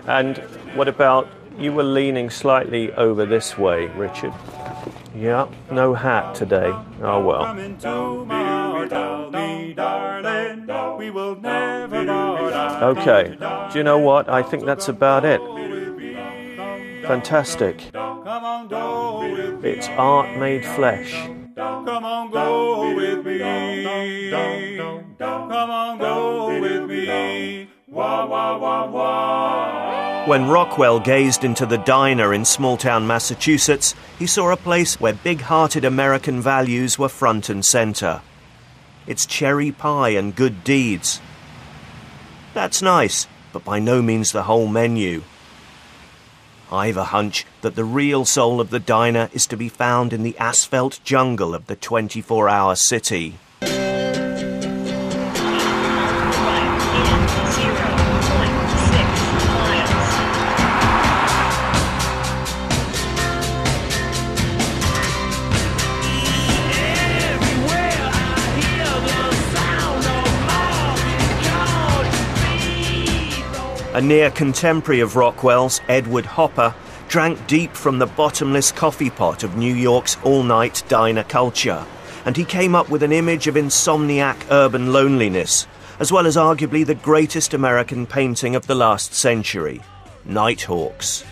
And what about, you were leaning slightly over this way, Richard. Yeah, no hat today. Oh, well. Okay, do you know what? I think that's about it. Fantastic. It's art made flesh. Come on, go with me. Come on, go with me. Wah, wah, wah, wah. When Rockwell gazed into the diner in small-town Massachusetts, he saw a place where big-hearted American values were front and center. It's cherry pie and good deeds. That's nice, but by no means the whole menu. I've a hunch that the real soul of the diner is to be found in the asphalt jungle of the 24-hour city. A near contemporary of Rockwell's, Edward Hopper, drank deep from the bottomless coffee pot of New York's all-night diner culture, and he came up with an image of insomniac urban loneliness, as well as arguably the greatest American painting of the last century, Nighthawks.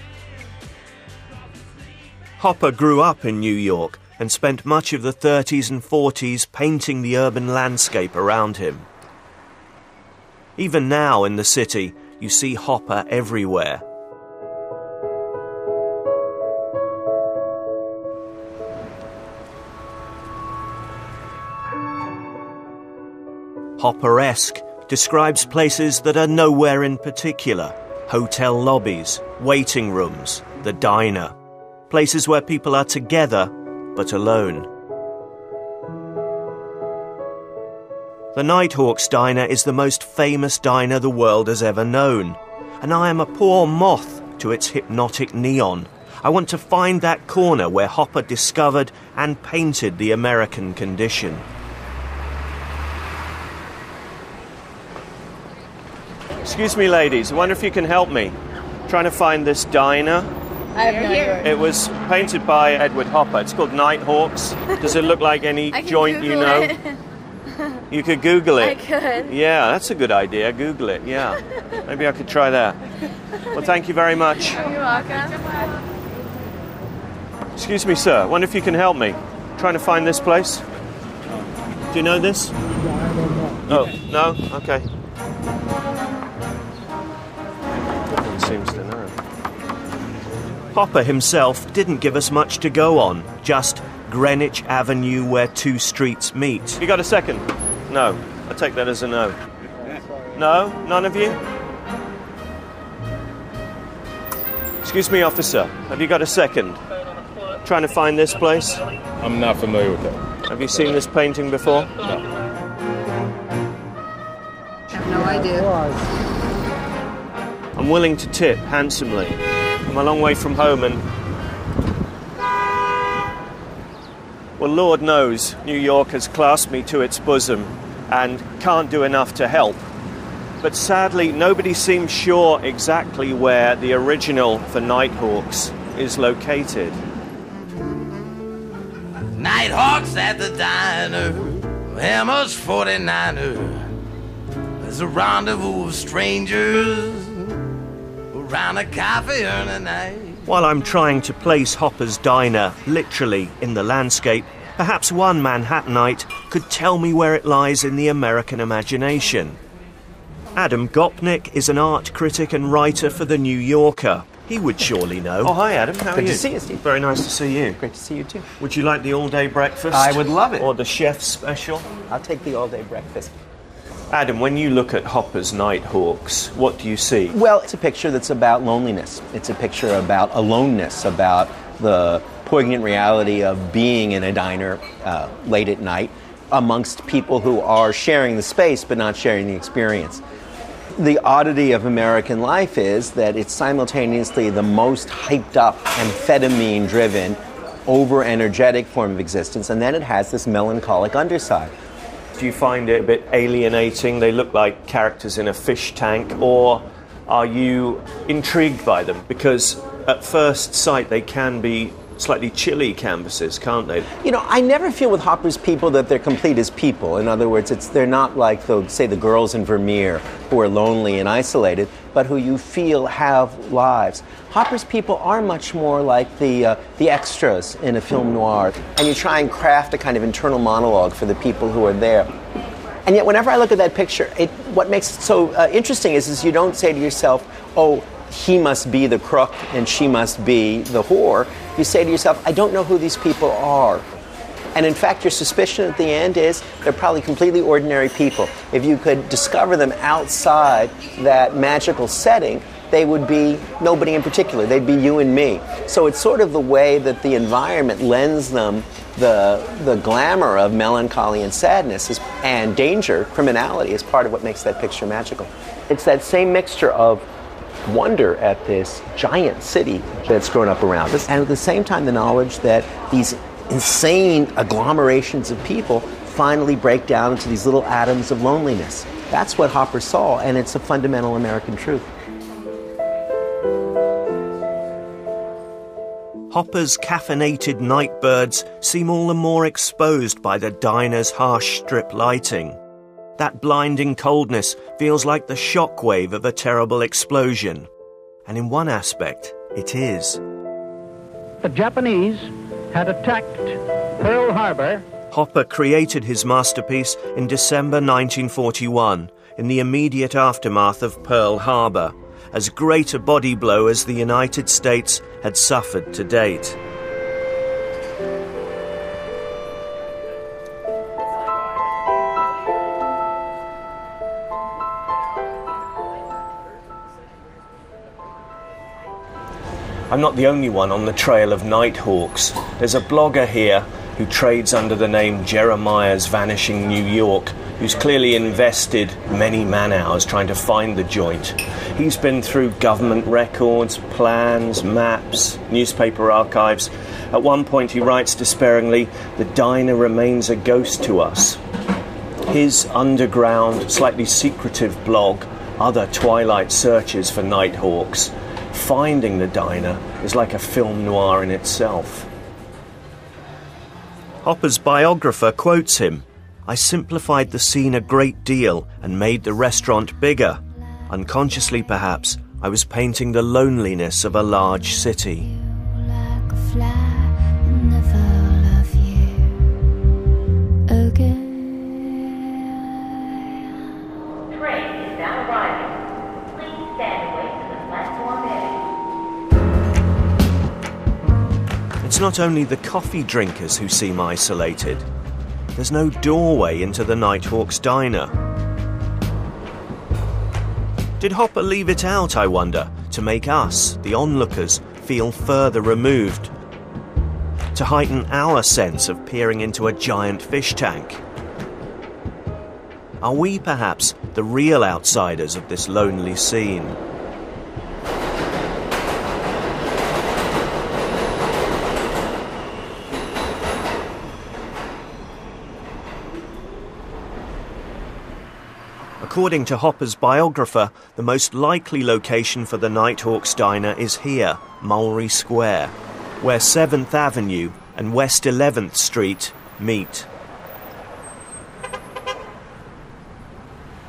Hopper grew up in New York and spent much of the 30s and 40s painting the urban landscape around him. Even now in the city, you see Hopper everywhere. Hopperesque describes places that are nowhere in particular. Hotel lobbies, waiting rooms, the diner. Places where people are together, but alone. The Nighthawks Diner is the most famous diner the world has ever known, and I am a poor moth to its hypnotic neon. I want to find that corner where Hopper discovered and painted the American condition. Excuse me, ladies, I wonder if you can help me. I'm trying to find this diner. I have no idea. It was painted by Edward Hopper. It's called Nighthawks. Does it look like any joint you know? You could Google it. I could. Yeah, that's a good idea. Google it, yeah. Maybe I could try that. Well, thank you very much. You're welcome. Excuse me, sir. I wonder if you can help me. Trying to find this place. Do you know this? No, I don't know. Oh, no? Okay. Seems to know. Hopper himself didn't give us much to go on, just Greenwich Avenue where two streets meet. You got a second? No. I take that as a no. No? None of you? Excuse me, officer. Have you got a second? Trying to find this place? I'm not familiar with that. Have you seen this painting before? No. I have no idea. I'm willing to tip handsomely. I'm a long way from home and... Well, Lord knows New York has clasped me to its bosom and can't do enough to help. But sadly, nobody seems sure exactly where the original for Nighthawks is located. Nighthawks at the diner, Emma's 49er. There's a rendezvous of strangers around a coffee urn at night. While I'm trying to place Hopper's Diner literally in the landscape, perhaps one Manhattanite could tell me where it lies in the American imagination. Adam Gopnik is an art critic and writer for The New Yorker. He would surely know. Oh, hi, Adam. How are you? Good to see you, Steve. Very nice to see you. Great to see you, too. Would you like the all-day breakfast? I would love it. Or the chef's special? I'll take the all-day breakfast. Adam, when you look at Hopper's Nighthawks, what do you see? Well, it's a picture that's about loneliness. It's a picture about aloneness, about the poignant reality of being in a diner late at night amongst people who are sharing the space but not sharing the experience. The oddity of American life is that it's simultaneously the most hyped up, amphetamine-driven, over-energetic form of existence, and then it has this melancholic underside. Do you find it a bit alienating? They look like characters in a fish tank, or Are you intrigued by them? Because at first sight they can be slightly chilly canvases, can't they? You know, I never feel with Hopper's people that they're complete as people. In other words, they're not like, the girls in Vermeer who are lonely and isolated, but who you feel have lives. Hopper's people are much more like the extras in a film noir, and you try and craft a kind of internal monologue for the people who are there. And yet, whenever I look at that picture, what makes it so interesting is you don't say to yourself, oh, he must be the crook and she must be the whore. You say to yourself, I don't know who these people are. And in fact, your suspicion at the end is they're probably completely ordinary people. If you could discover them outside that magical setting, they would be nobody in particular. They'd be you and me. So it's sort of the way that the environment lends them the glamour of melancholy and sadness and danger, criminality, is part of what makes that picture magical. It's that same mixture of wonder at this giant city that's grown up around us, and at the same time the knowledge that these insane agglomerations of people finally break down into these little atoms of loneliness. That's what Hopper saw, and it's a fundamental American truth. Hopper's caffeinated nightbirds seem all the more exposed by the diner's harsh strip lighting. That blinding coldness feels like the shockwave of a terrible explosion. And in one aspect, it is. The Japanese had attacked Pearl Harbor. Hopper created his masterpiece in December 1941, in the immediate aftermath of Pearl Harbor, as great a body blow as the United States had suffered to date. I'm not the only one on the trail of Nighthawks. There's a blogger here who trades under the name Jeremiah's Vanishing New York, who's clearly invested many man-hours trying to find the joint. He's been through government records, plans, maps, newspaper archives. At one point he writes despairingly, "The diner remains a ghost to us." His underground, slightly secretive blog, Other Twilight Searches for Nighthawks, finding the diner is like a film noir in itself. Hopper's biographer quotes him, "I simplified the scene a great deal and made the restaurant bigger. Unconsciously, perhaps, I was painting the loneliness of a large city." Like a fly in the fall of you again. Train is now arriving. Please stand away from the platform edge. It's not only the coffee drinkers who seem isolated. There's no doorway into the Nighthawks diner. Did Hopper leave it out, I wonder, to make us, the onlookers, feel further removed? To heighten our sense of peering into a giant fish tank? Are we perhaps the real outsiders of this lonely scene? According to Hopper's biographer, the most likely location for the Nighthawks diner is here, Mulberry Square, where 7th Avenue and West 11th Street meet.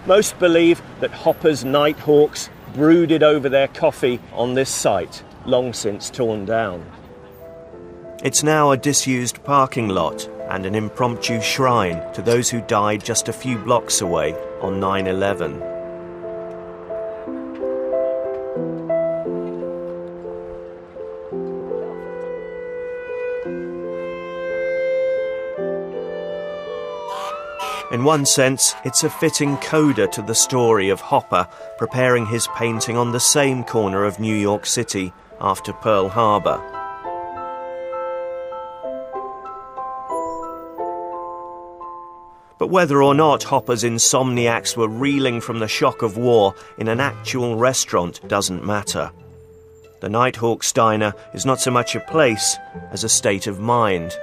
Most believe that Hopper's Nighthawks brooded over their coffee on this site, long since torn down. It's now a disused parking lot and an impromptu shrine to those who died just a few blocks away on 9/11. In one sense, it's a fitting coda to the story of Hopper preparing his painting on the same corner of New York City after Pearl Harbor. But whether or not Hopper's insomniacs were reeling from the shock of war in an actual restaurant doesn't matter. The Nighthawks diner is not so much a place as a state of mind.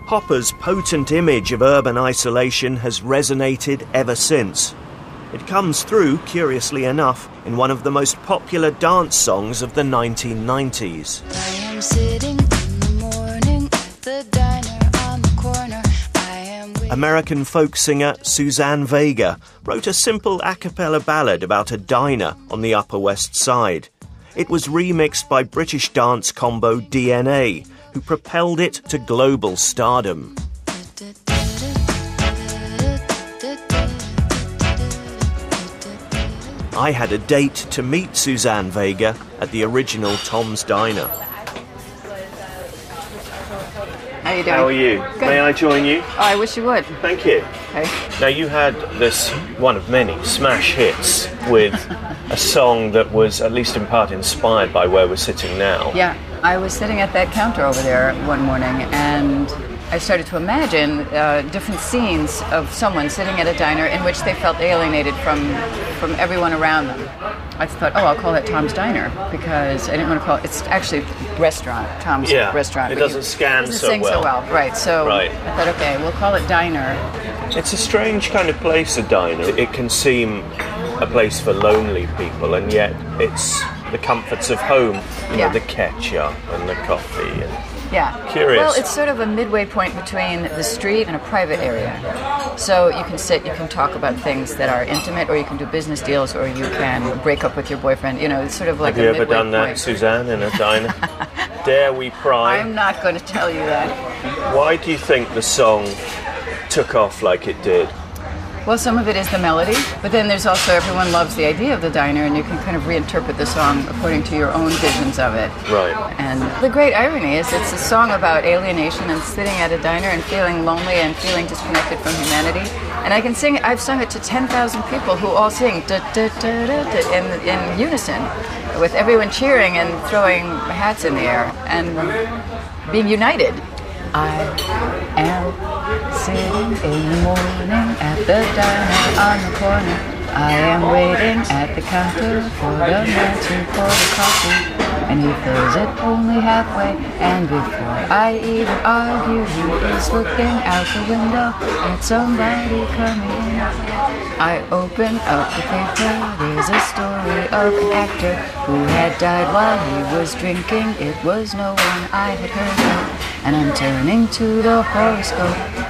Hopper's potent image of urban isolation has resonated ever since. It comes through, curiously enough, in one of the most popular dance songs of the 1990s. I am sitting in the morning at the diner on the corner. American folk singer Suzanne Vega wrote a simple a cappella ballad about a diner on the Upper West Side. It was remixed by British dance combo DNA, who propelled it to global stardom. I had a date to meet Suzanne Vega at the original Tom's Diner. How you doing? How are you? Good. May I join you? Oh, I wish you would. Thank you. Okay. Now, you had this, one of many, smash hits with a song that was at least in part inspired by where we're sitting now. Yeah, I was sitting at that counter over there one morning, and I started to imagine different scenes of someone sitting at a diner in which they felt alienated from everyone around them. I thought, oh, I'll call it Tom's Diner, because I didn't want to call it, it's actually restaurant, Tom's restaurant. It doesn't scan doesn't so sing well. so well. Right, so I thought, okay, we'll call it Diner. It's a strange kind of place, a diner. It can seem a place for lonely people, and yet it's the comforts of home, you know, the ketchup and the coffee. And curious. Well, it's sort of a midway point between the street and a private area. So you can sit, you can talk about things that are intimate, or you can do business deals, or you can break up with your boyfriend. You know, it's sort of like Have you a ever midway done that, point. Suzanne, in a diner? Dare we pry? I'm not going to tell you that. Why do you think the song took off like it did? Well, some of it is the melody, but then there's also everyone loves the idea of the diner, and you can kind of reinterpret the song according to your own visions of it. Right. And the great irony is it's a song about alienation and sitting at a diner and feeling lonely and feeling disconnected from humanity. And I can sing it, I've sung it to 10,000 people who all sing da, da, da, da, da, in unison, with everyone cheering and throwing hats in the air and being united. I am sitting in the morning at the diner on the corner. I am waiting at the counter for the man to pour the coffee, and he fills it only halfway, and before I even argue, he is looking out the window at somebody coming in. I open up the paper, there's a story of an actor who had died while he was drinking. It was no one I had heard of, and I'm turning to the horoscope